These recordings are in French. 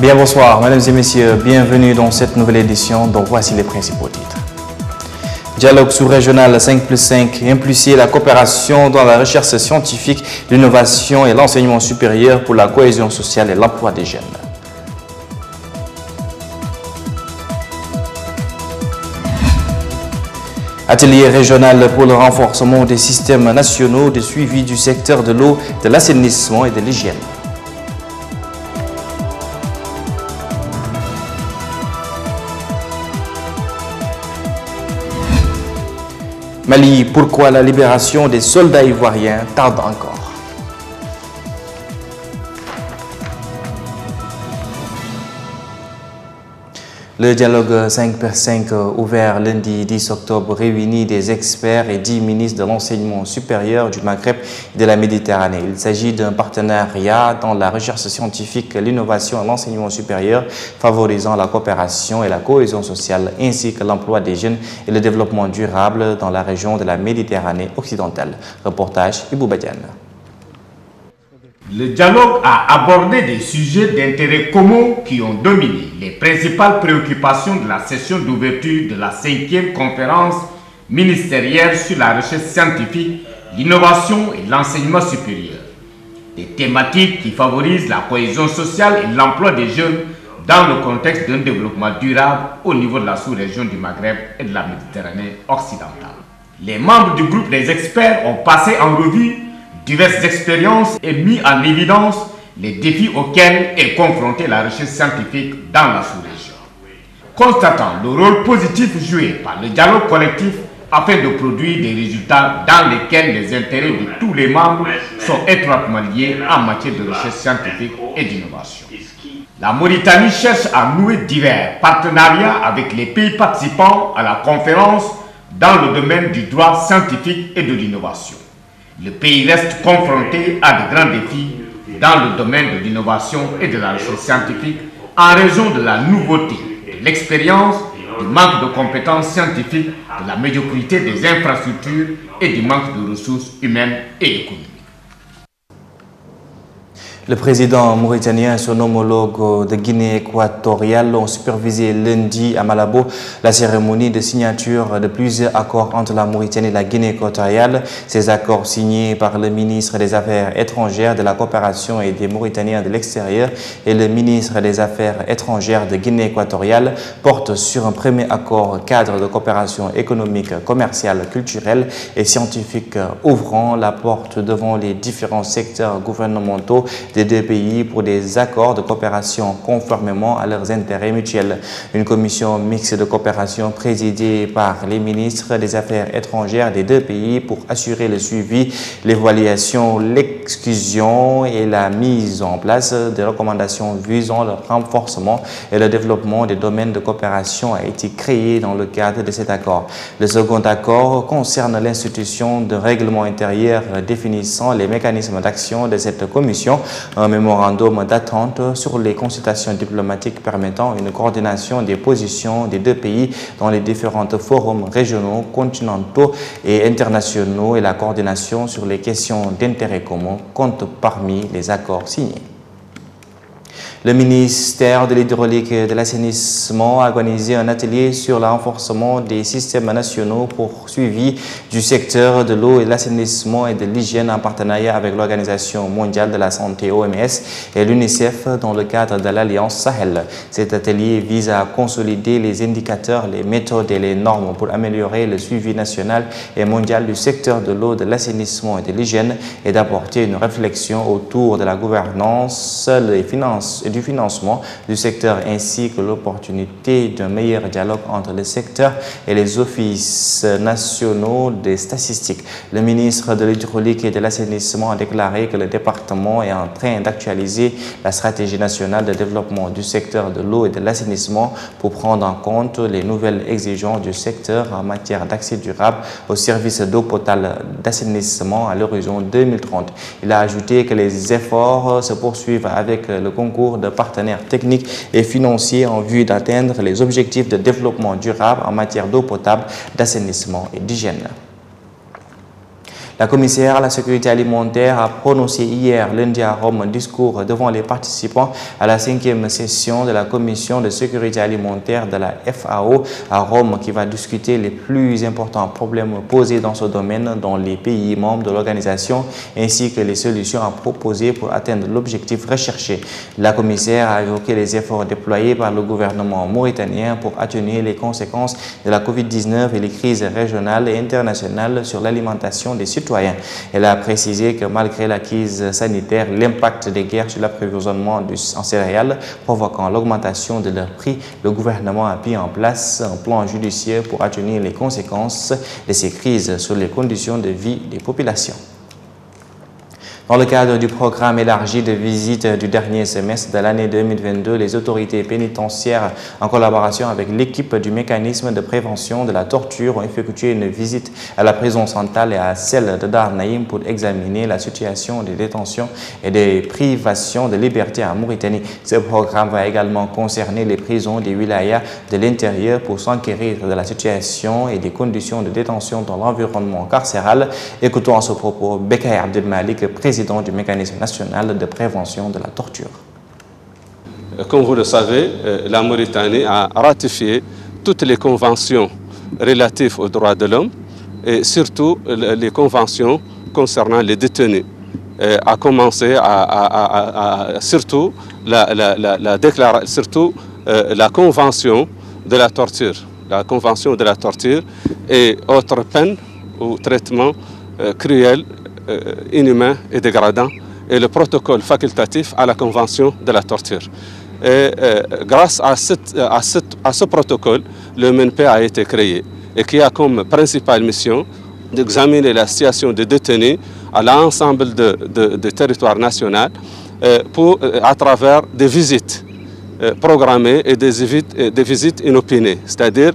Bien bonsoir, mesdames et messieurs, bienvenue dans cette nouvelle édition dont voici les principaux titres. Dialogue sous-régional 5+5, impulser la coopération dans la recherche scientifique, l'innovation et l'enseignement supérieur pour la cohésion sociale et l'emploi des jeunes. Atelier régional pour le renforcement des systèmes nationaux de suivi du secteur de l'eau, de l'assainissement et de l'hygiène. Mali, pourquoi la libération des soldats ivoiriens tarde encore? Le dialogue 5+5 ouvert lundi 10 octobre réunit des experts et 10 ministres de l'enseignement supérieur du Maghreb et de la Méditerranée. Il s'agit d'un partenariat dans la recherche scientifique, l'innovation et l'enseignement supérieur, favorisant la coopération et la cohésion sociale, ainsi que l'emploi des jeunes et le développement durable dans la région de la Méditerranée occidentale. Reportage Ibou Badiane. Le dialogue a abordé des sujets d'intérêt commun qui ont dominé les principales préoccupations de la session d'ouverture de la 5e conférence ministérielle sur la recherche scientifique, l'innovation et l'enseignement supérieur. Des thématiques qui favorisent la cohésion sociale et l'emploi des jeunes dans le contexte d'un développement durable au niveau de la sous-région du Maghreb et de la Méditerranée occidentale. Les membres du groupe des experts ont passé en revue diverses expériences et mis en évidence les défis auxquels est confrontée la recherche scientifique dans la sous-région. Constatant le rôle positif joué par le dialogue collectif afin de produire des résultats dans lesquels les intérêts de tous les membres sont étroitement liés en matière de recherche scientifique et d'innovation. La Mauritanie cherche à nouer divers partenariats avec les pays participants à la conférence dans le domaine du droit scientifique et de l'innovation. Le pays reste confronté à de grands défis dans le domaine de l'innovation et de la recherche scientifique en raison de la nouveauté, de l'expérience, du manque de compétences scientifiques, de la médiocrité des infrastructures et du manque de ressources humaines et économiques. Le président mauritanien et son homologue de Guinée équatoriale ont supervisé lundi à Malabo la cérémonie de signature de plusieurs accords entre la Mauritanie et la Guinée équatoriale. Ces accords signés par le ministre des Affaires étrangères, de la coopération et des Mauritaniens de l'extérieur et le ministre des Affaires étrangères de Guinée équatoriale portent sur un premier accord cadre de coopération économique, commerciale, culturelle et scientifique ouvrant la porte devant les différents secteurs gouvernementaux des deux pays pour des accords de coopération conformément à leurs intérêts mutuels. Une commission mixte de coopération présidée par les ministres des Affaires étrangères des deux pays pour assurer le suivi, l'évaluation, l'exclusion et la mise en place des recommandations visant le renforcement et le développement des domaines de coopération a été créée dans le cadre de cet accord. Le second accord concerne l'institution de règlement intérieur définissant les mécanismes d'action de cette commission, un mémorandum d'attente sur les consultations diplomatiques permettant une coordination des positions des deux pays dans les différents forums régionaux, continentaux et internationaux et la coordination sur les questions d'intérêt commun compte parmi les accords signés. Le ministère de l'Hydraulique et de l'Assainissement a organisé un atelier sur le renforcement des systèmes nationaux pour suivi du secteur de l'eau et de l'assainissement et de l'hygiène en partenariat avec l'Organisation mondiale de la santé OMS et l'UNICEF dans le cadre de l'Alliance Sahel. Cet atelier vise à consolider les indicateurs, les méthodes et les normes pour améliorer le suivi national et mondial du secteur de l'eau, de l'assainissement et de l'hygiène et d'apporter une réflexion autour de la gouvernance, du financement du secteur ainsi que l'opportunité d'un meilleur dialogue entre le secteur et les offices nationaux des statistiques. Le ministre de l'Hydraulique et de l'Assainissement a déclaré que le département est en train d'actualiser la stratégie nationale de développement du secteur de l'eau et de l'assainissement pour prendre en compte les nouvelles exigences du secteur en matière d'accès durable aux services d'eau potable d'assainissement à l'horizon 2030. Il a ajouté que les efforts se poursuivent avec le concours de partenaires techniques et financiers en vue d'atteindre les objectifs de développement durable en matière d'eau potable, d'assainissement et d'hygiène. La commissaire à la sécurité alimentaire a prononcé hier lundi à Rome un discours devant les participants à la 5e session de la commission de sécurité alimentaire de la FAO à Rome qui va discuter les plus importants problèmes posés dans ce domaine dans les pays membres de l'organisation ainsi que les solutions à proposer pour atteindre l'objectif recherché. La commissaire a évoqué les efforts déployés par le gouvernement mauritanien pour atténuer les conséquences de la COVID-19 et les crises régionales et internationales sur l'alimentation des citoyens. Elle a précisé que malgré la crise sanitaire, l'impact des guerres sur l'approvisionnement en céréales provoquant l'augmentation de leurs prix, le gouvernement a mis en place un plan judiciaire pour atténuer les conséquences de ces crises sur les conditions de vie des populations. Dans le cadre du programme élargi de visite du dernier semestre de l'année 2022, les autorités pénitentiaires, en collaboration avec l'équipe du mécanisme de prévention de la torture, ont effectué une visite à la prison centrale et à celle de Dar Naïm pour examiner la situation des détentions et des privations de liberté en Mauritanie. Ce programme va également concerner les prisons des wilayas de l'intérieur pour s'enquérir de la situation et des conditions de détention dans l'environnement carcéral. Écoutons à ce propos Bekay Abdelmalik, président du mécanisme national de prévention de la torture. Comme vous le savez, la Mauritanie a ratifié toutes les conventions relatives aux droits de l'homme et surtout les conventions concernant les détenus. A commencé surtout la convention de la torture. La convention de la torture et autres peines ou traitements cruels, inhumain et dégradant et le protocole facultatif à la convention de la torture. Et, grâce à ce protocole, le MNP a été créé et qui a comme principale mission d'examiner la situation des détenus à l'ensemble du territoire national à travers des visites programmées et des visites inopinées, c'est-à-dire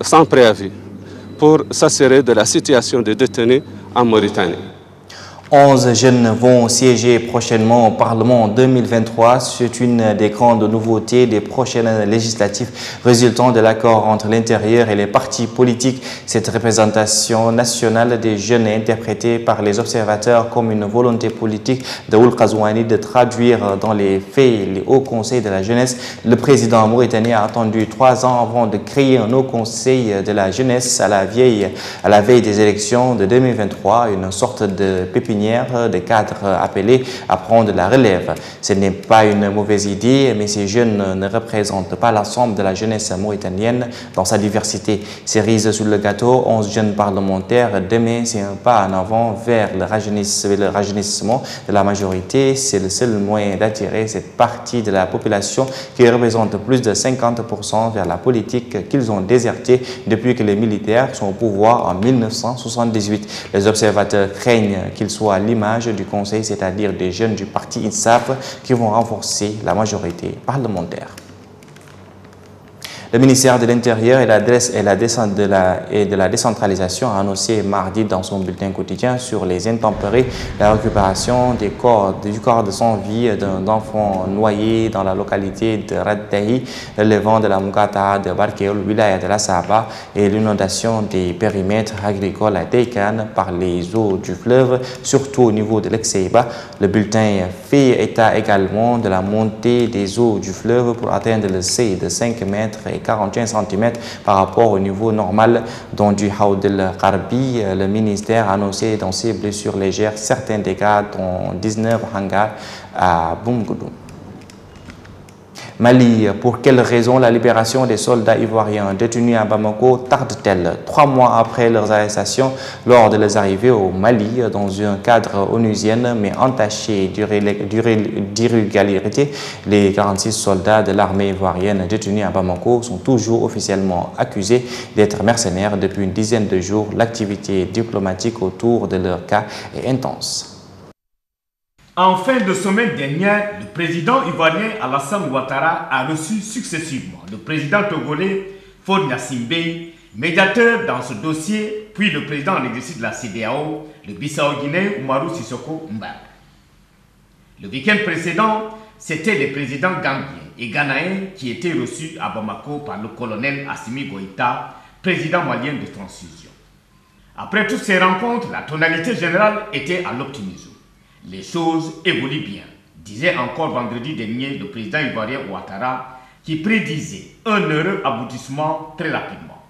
sans préavis, pour s'assurer de la situation des détenus en Mauritanie. 11 jeunes vont siéger prochainement au Parlement en 2023. C'est une des grandes nouveautés des prochaines législatives résultant de l'accord entre l'intérieur et les partis politiques. Cette représentation nationale des jeunes est interprétée par les observateurs comme une volonté politique de Ould Ghazouani de traduire dans les faits les hauts conseils de la jeunesse. Le président mauritanien a attendu 3 ans avant de créer un haut conseil de la jeunesse à la veille des élections de 2023, une sorte de pépinière des cadres appelés à prendre la relève. Ce n'est pas une mauvaise idée, mais ces jeunes ne représentent pas l'ensemble de la jeunesse mauritanienne dans sa diversité. Cerise sur le gâteau, 11 jeunes parlementaires. Demain, c'est un pas en avant vers le rajeunissement de la majorité. C'est le seul moyen d'attirer cette partie de la population qui représente plus de 50% vers la politique qu'ils ont désertée depuis que les militaires sont au pouvoir en 1978. Les observateurs craignent qu'ils soient à l'image du Conseil, c'est-à-dire des jeunes du parti INSAF qui vont renforcer la majorité parlementaire. Le ministère de l'Intérieur et de la décentralisation a annoncé mardi dans son bulletin quotidien sur les intempéries la récupération du corps de sans vie d'un enfant noyé dans la localité de Raddahi, relevant de la Mugata de Barkeol, wilaya de la Saba, et l'inondation des périmètres agricoles à Deikan par les eaux du fleuve, surtout au niveau de l'Exeiba. Le bulletin fait état également de la montée des eaux du fleuve pour atteindre le seuil de 5 mètres et 41 cm par rapport au niveau normal dont du Haoudel Karbi. Le ministère a annoncé dans ses blessures légères certains dégâts dont 19 hangars à Boumgoudou. Mali, pour quelle raison la libération des soldats ivoiriens détenus à Bamako tarde-t-elle 3 mois après leurs arrestations lors de leurs arrivées au Mali dans un cadre onusien mais entaché d'irrégularité? Les 46 soldats de l'armée ivoirienne détenus à Bamako sont toujours officiellement accusés d'être mercenaires depuis une dizaine de jours. L'activité diplomatique autour de leur cas est intense. En fin de semaine dernière, le président ivoirien Alassane Ouattara a reçu successivement le président togolais Faure Gnassingbé, médiateur dans ce dossier, puis le président en exercice de la CEDEAO, le Bissau-Guinéen Umaru Sissoko Mbalo. Le week-end précédent, c'étaient les présidents gambiens et ghanéens qui étaient reçus à Bamako par le colonel Assimi Goïta, président malien de transition. Après toutes ces rencontres, la tonalité générale était à l'optimisme. Les choses évoluent bien, disait encore vendredi dernier le président ivoirien Ouattara, qui prédisait un heureux aboutissement très rapidement.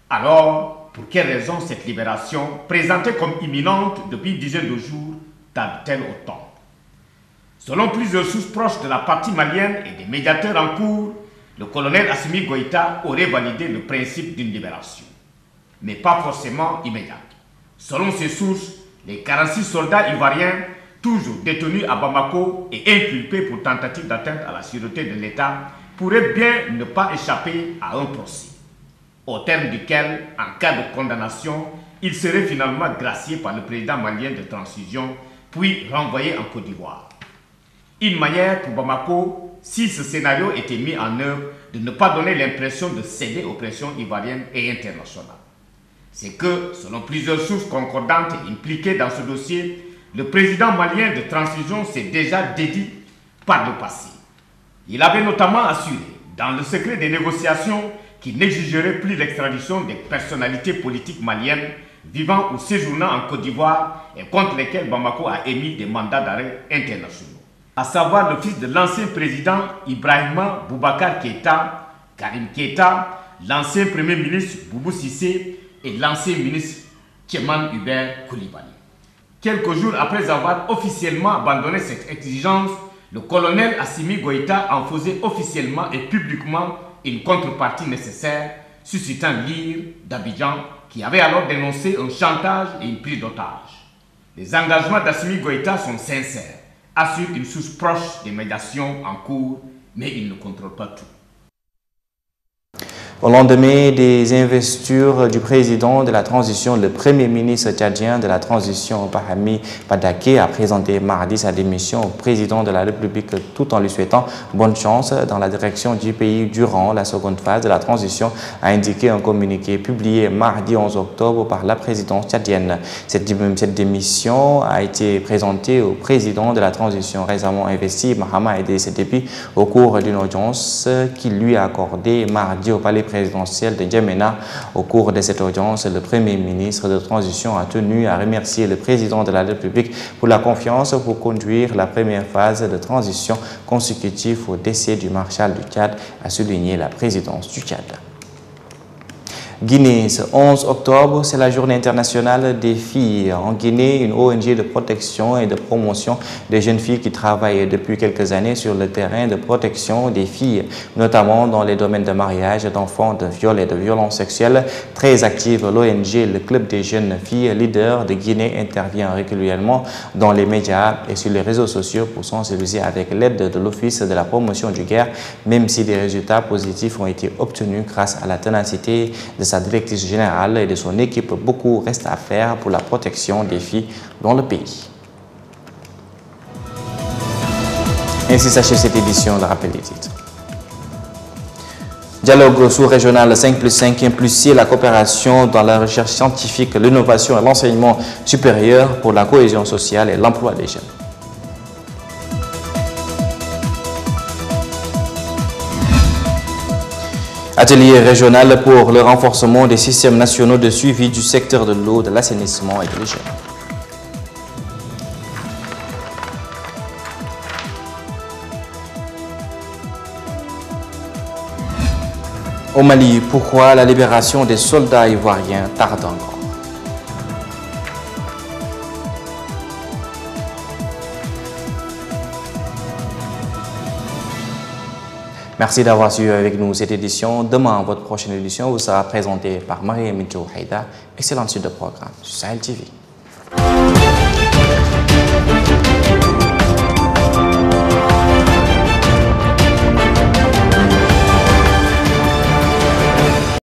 Alors, pour quelle raison cette libération, présentée comme imminente depuis une dizaine de jours, tarde-t-elle autant? Selon plusieurs sources proches de la partie malienne et des médiateurs en cours, le colonel Assimi Goïta aurait validé le principe d'une libération, mais pas forcément immédiate. Selon ces sources, les 46 soldats ivoiriens, toujours détenus à Bamako et inculpés pour tentative d'atteinte à la sûreté de l'État, pourraient bien ne pas échapper à un procès, au terme duquel, en cas de condamnation, ils seraient finalement graciés par le président malien de transition, puis renvoyés en Côte d'Ivoire. Une manière pour Bamako, si ce scénario était mis en œuvre, de ne pas donner l'impression de céder aux pressions ivoiriennes et internationales. C'est que, selon plusieurs sources concordantes et impliquées dans ce dossier, le président malien de transition s'est déjà dédié par le passé. Il avait notamment assuré, dans le secret des négociations, qu'il n'exigerait plus l'extradition des personnalités politiques maliennes vivant ou séjournant en Côte d'Ivoire et contre lesquelles Bamako a émis des mandats d'arrêt internationaux, à savoir le fils de l'ancien président Ibrahima Boubacar Keïta, Karim Keïta, l'ancien premier ministre Boubou Cissé et l'ancien ministre Tcheman Hubert Koulibaly. Quelques jours après avoir officiellement abandonné cette exigence, le colonel Assimi Goïta en faisait officiellement et publiquement une contrepartie nécessaire, suscitant l'ire d'Abidjan qui avait alors dénoncé un chantage et une prise d'otage. Les engagements d'Assimi Goïta sont sincères, assure une source proche des médiations en cours, mais il ne contrôle pas tout. Au lendemain des investitures du président de la transition, le premier ministre tchadien de la transition, Bahami Badaké, a présenté mardi sa démission au président de la République tout en lui souhaitant bonne chance dans la direction du pays durant la seconde phase de la transition, a indiqué un communiqué publié mardi 11 octobre par la présidence tchadienne. Cette démission a été présentée au président de la transition récemment investi, Mahama Idrissa Déby, au cours d'une audience qu'il lui a accordée mardi au palais présidentielle de N'Djamena. Au cours de cette audience, le premier ministre de transition a tenu à remercier le président de la République pour la confiance pour conduire la première phase de transition consécutive au décès du marshal du Tchad, a souligné la présidence du Tchad. Guinée, ce 11 octobre, c'est la journée internationale des filles. En Guinée, une ONG de protection et de promotion des jeunes filles qui travaillent depuis quelques années sur le terrain de protection des filles, notamment dans les domaines de mariage, d'enfants, de viol et de violences sexuelles. Très active, l'ONG, le Club des jeunes filles leaders de Guinée, intervient régulièrement dans les médias et sur les réseaux sociaux pour sensibiliser avec l'aide de l'Office de la promotion du guerre, même si des résultats positifs ont été obtenus grâce à la ténacité de sa directrice générale et de son équipe. Beaucoup reste à faire pour la protection des filles dans le pays. Ainsi s'achève cette édition de Rappel des titres. Dialogue sous-régional 5+5 +6, la coopération dans la recherche scientifique, l'innovation et l'enseignement supérieur pour la cohésion sociale et l'emploi des jeunes. Atelier régional pour le renforcement des systèmes nationaux de suivi du secteur de l'eau, de l'assainissement et de l'hygiène. Au Mali, pourquoi la libération des soldats ivoiriens tarde encore? Merci d'avoir suivi avec nous cette édition. Demain, votre prochaine édition vous sera présentée par Marie-Emile Haïda. Excellente suite de programme sur Sahel TV.